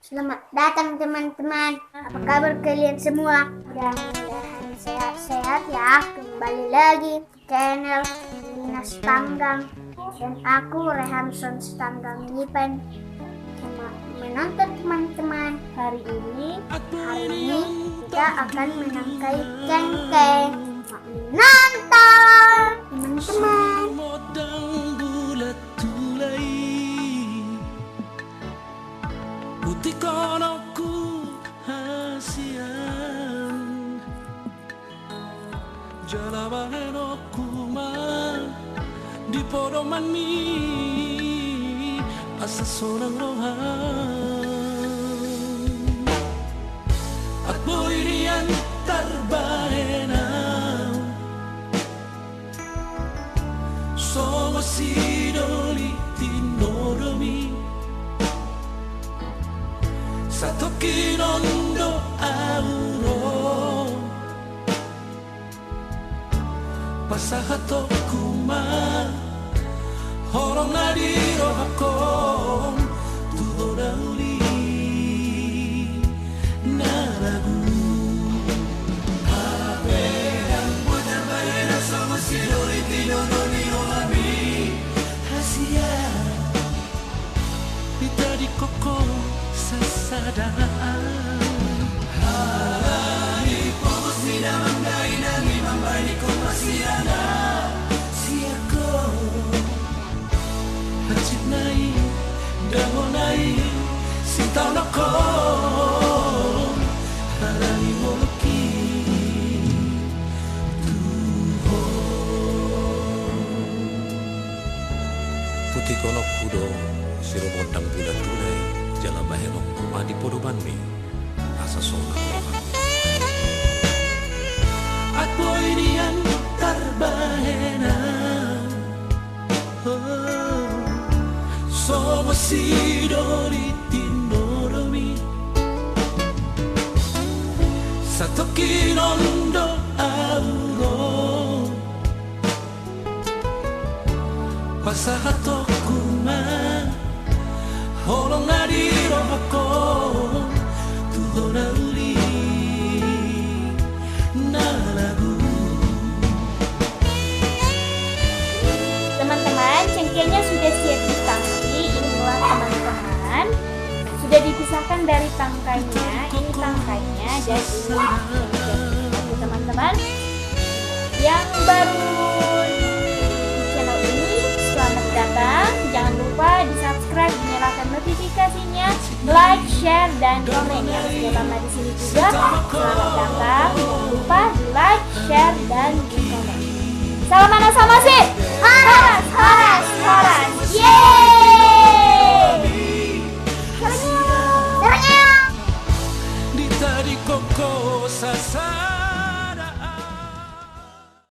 Selamat datang teman-teman. Apa kabar kalian semua? Mudah-mudahan sehat-sehat ya. Kembali lagi ke channel Dinas Tanggang. Dan aku Rehamson Tanggang Lipan. Menonton teman-teman. Hari ini kita akan menangkai cengkeh. Menonton teman-teman. Putih konokku hasian Jalabahen okuman Di podoman mi Asa sonang rohan At boirian tarbahenau Somo sidoli tinoromi Satoki nondo auro Pasahato kuma Horong nadiro hakong Tuho dauli Naragu Habehan Buddha Bahena Sama sidori Tinono ni olami Hasia Pita di koko Sasadaan Halani Pokos di dalam dainan Imam baini ko masih ada Siako Hacit nai Dangonai Sintaw na ko Halani molki Putih konok pudo Siromotang bulan tunai Jala bahenok kumadi podoban mi Asa sonang rohan At boirian tarbahena Somo sidori tinoromi Satoki nondo auro Pasahato kuman Horong nadiro ako Tuho na uli Nalagu Teman-teman, cengkehnya sudah siap ditangkai. Inilah teman-teman. Sudah dipisahkan dari tangkainya. Ini tangkainya dan ini cengkeh. Oke teman-teman, yang baru di channel ini, selamat datang. Jangan lupa di subscribe, nyalakan notifikasinya, like, share, dan komen yang sudah lama di sini juga. Selamat datang. Jangan lupa di like, share, dan di komen. Salam anak sama sih.